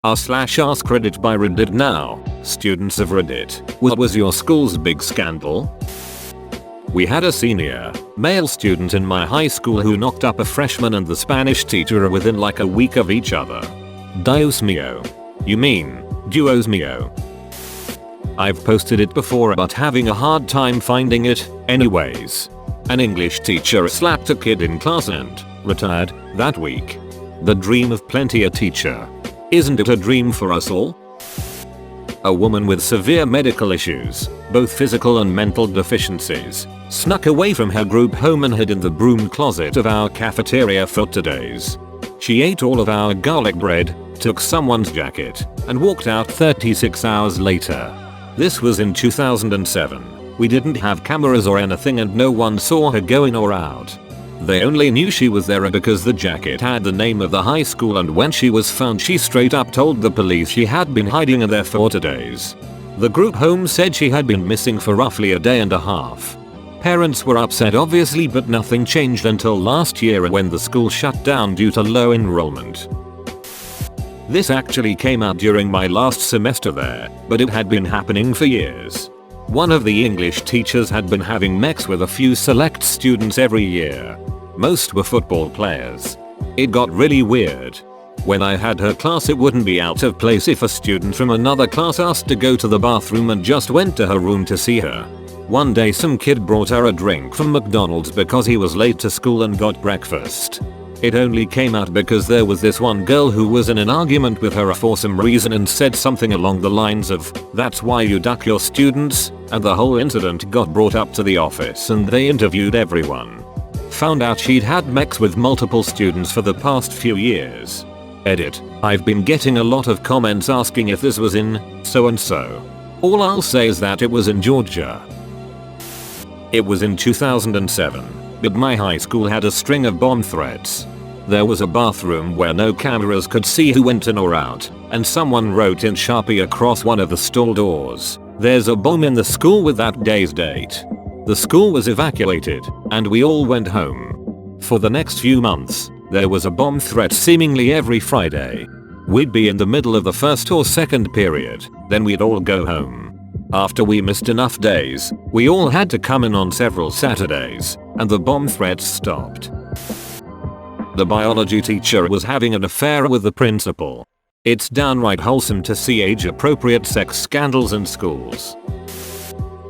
r/AskReddit by Reddit now. Students of Reddit, what was your school's big scandal? We had a senior, male student in my high school who knocked up a freshman and the Spanish teacher within like a week of each other. Dios mio. You mean, Dios mio. I've posted it before but having a hard time finding it, anyways. An English teacher slapped a kid in class and retired that week. The dream of plenty a teacher. Isn't it a dream for us all? A woman with severe medical issues, both physical and mental deficiencies, snuck away from her group home and hid in the broom closet of our cafeteria for 2 days. She ate all of our garlic bread, took someone's jacket, and walked out 36 hours later. This was in 2007. We didn't have cameras or anything and no one saw her go in or out. They only knew she was there because the jacket had the name of the high school, and when she was found she straight up told the police she had been hiding in there for 2 days. The group home said she had been missing for roughly a day and a half. Parents were upset obviously, but nothing changed until last year when the school shut down due to low enrollment. This actually came out during my last semester there, but it had been happening for years. One of the English teachers had been having mechs with a few select students every year. Most were football players. It got really weird. When I had her class, it wouldn't be out of place if a student from another class asked to go to the bathroom and just went to her room to see her. One day some kid brought her a drink from McDonald's because he was late to school and got breakfast. It only came out because there was this one girl who was in an argument with her for some reason and said something along the lines of, "That's why you duck your students," and the whole incident got brought up to the office and they interviewed everyone. Found out she'd had mechs with multiple students for the past few years. Edit. I've been getting a lot of comments asking if this was in so and so. All I'll say is that it was in Georgia. It was in 2007, but my high school had a string of bomb threats. There was a bathroom where no cameras could see who went in or out, and someone wrote in Sharpie across one of the stall doors, "There's a bomb in the school with that day's date." The school was evacuated, and we all went home. For the next few months, there was a bomb threat seemingly every Friday. We'd be in the middle of the first or second period, then we'd all go home. After we missed enough days, we all had to come in on several Saturdays, and the bomb threats stopped. The biology teacher was having an affair with the principal. It's downright wholesome to see age-appropriate sex scandals in schools.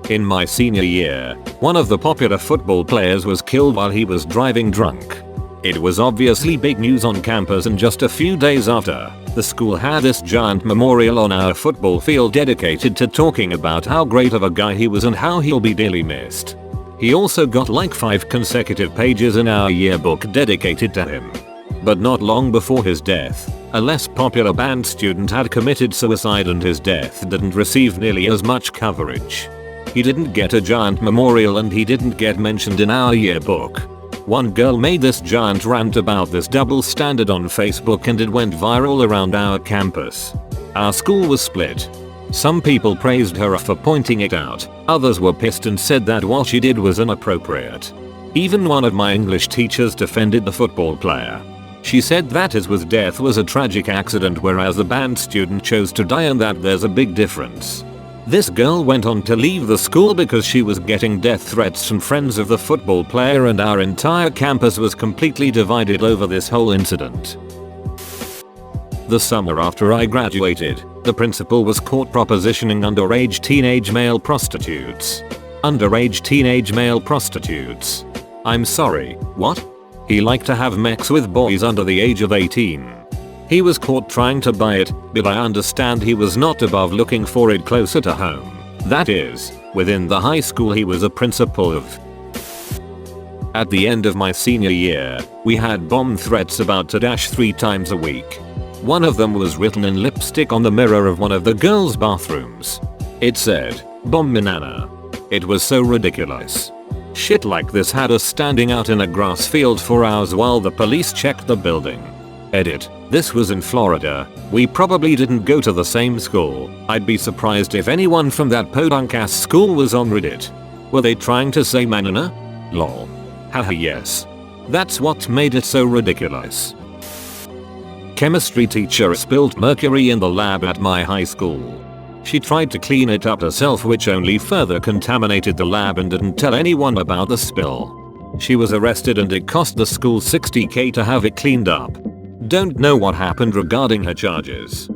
In my senior year, one of the popular football players was killed while he was driving drunk. It was obviously big news on campus, and just a few days after, the school had this giant memorial on our football field dedicated to talking about how great of a guy he was and how he'll be dearly missed. He also got like 5 consecutive pages in our yearbook dedicated to him. But not long before his death, a less popular band student had committed suicide and his death didn't receive nearly as much coverage. He didn't get a giant memorial and he didn't get mentioned in our yearbook. One girl made this giant rant about this double standard on Facebook and it went viral around our campus. Our school was split. Some people praised her for pointing it out, others were pissed and said that what she did was inappropriate. Even one of my English teachers defended the football player. She said that his death was a tragic accident whereas the band student chose to die and that there's a big difference. This girl went on to leave the school because she was getting death threats from friends of the football player, and our entire campus was completely divided over this whole incident. The summer after I graduated, the principal was caught propositioning underage teenage male prostitutes. Underage teenage male prostitutes. I'm sorry, what? He liked to have mechs with boys under the age of 18. He was caught trying to buy it, but I understand he was not above looking for it closer to home. That is, within the high school he was a principal of. At the end of my senior year, we had bomb threats about to dash 3 times a week. One of them was written in lipstick on the mirror of one of the girls' bathrooms. It said, "Bomb Banana." It was so ridiculous. Shit like this had us standing out in a grass field for hours while the police checked the building. Edit. This was in Florida. We probably didn't go to the same school. I'd be surprised if anyone from that podunk ass school was on Reddit. Were they trying to say manana? Lol. Haha yes. That's what made it so ridiculous. chemistry teacher spilled mercury in the lab at my high school. She tried to clean it up herself, which only further contaminated the lab, and didn't tell anyone about the spill. She was arrested and it cost the school $60,000 to have it cleaned up. Don't know what happened regarding her charges.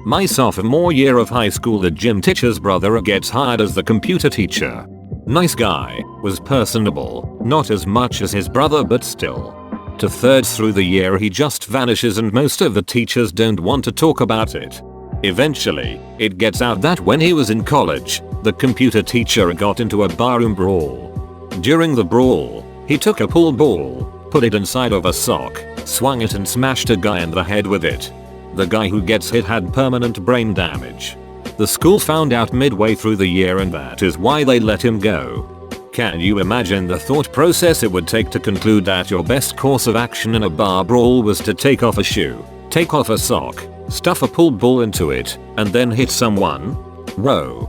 My sophomore year of high school, the gym teacher's brother gets hired as the computer teacher. Nice guy, was personable, not as much as his brother but still. 2/3 through the year he just vanishes and most of the teachers don't want to talk about it. Eventually, it gets out that when he was in college, the computer teacher got into a barroom brawl. During the brawl, he took a pool ball, put it inside of a sock, swung it and smashed a guy in the head with it. The guy who gets hit had permanent brain damage. The school found out midway through the year and that is why they let him go. Can you imagine the thought process it would take to conclude that your best course of action in a bar brawl was to take off a shoe, take off a sock, stuff a pool ball into it, and then hit someone? Whoa.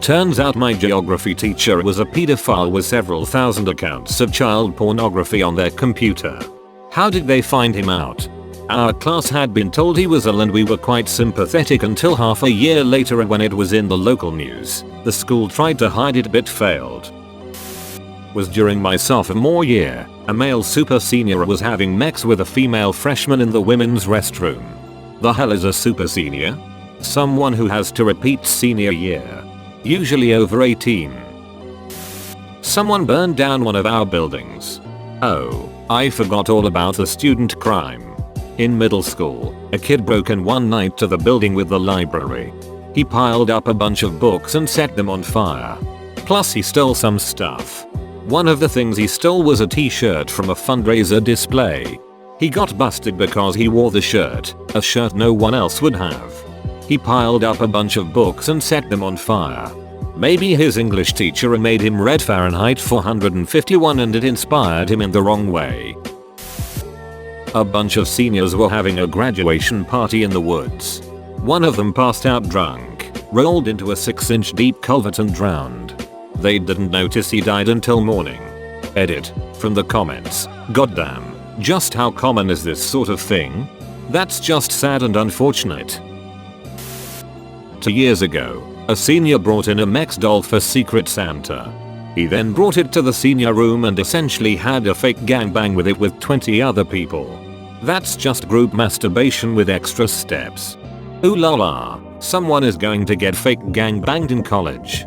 Turns out my geography teacher was a pedophile with several thousand accounts of child pornography on their computer. How did they find him out? Our class had been told he was ill and we were quite sympathetic until half a year later, and when it was in the local news, the school tried to hide it but failed. Was during my sophomore year, a male super senior was having sex with a female freshman in the women's restroom. The hell is a super senior? Someone who has to repeat senior year. Usually over 18. Someone burned down one of our buildings. Oh, I forgot all about the student crime. In middle school, a kid broke in one night to the building with the library. He piled up a bunch of books and set them on fire. Plus he stole some stuff. One of the things he stole was a t-shirt from a fundraiser display. He got busted because he wore the shirt, a shirt no one else would have. He piled up a bunch of books and set them on fire. Maybe his English teacher made him read Fahrenheit 451 and it inspired him in the wrong way. A bunch of seniors were having a graduation party in the woods. One of them passed out drunk, rolled into a 6-inch deep culvert and drowned. They didn't notice he died until morning. Edit. From the comments. Goddamn. Just how common is this sort of thing? That's just sad and unfortunate. 2 years ago, a senior brought in a Mex doll for Secret Santa. He then brought it to the senior room and essentially had a fake gangbang with it with 20 other people. That's just group masturbation with extra steps. Ooh la la, someone is going to get fake gangbanged in college.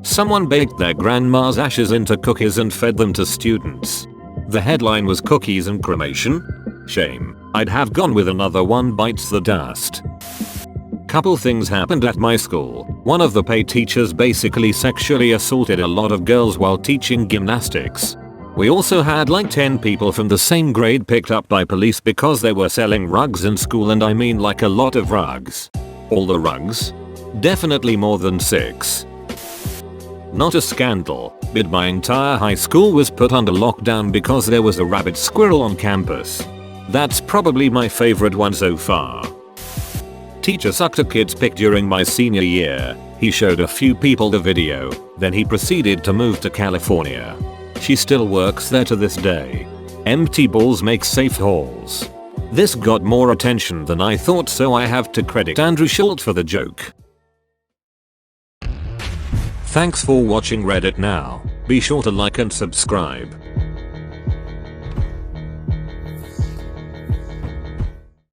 Someone baked their grandma's ashes into cookies and fed them to students. The headline was cookies and cremation? Shame, I'd have gone with another one bites the dust. Couple things happened at my school. One of the paid teachers basically sexually assaulted a lot of girls while teaching gymnastics. We also had like 10 people from the same grade picked up by police because they were selling rugs in school, and I mean like a lot of rugs. All the rugs? Definitely more than 6. Not a scandal, but my entire high school was put under lockdown because there was a rabbit squirrel on campus. That's probably my favorite one so far. Teacher sucked a kid's pic during my senior year. He showed a few people the video, then he proceeded to move to California. She still works there to this day. Empty balls make safe halls. This got more attention than I thought, so I have to credit Andrew Schultz for the joke. Thanks for watching Reddit now. Be sure to like and subscribe.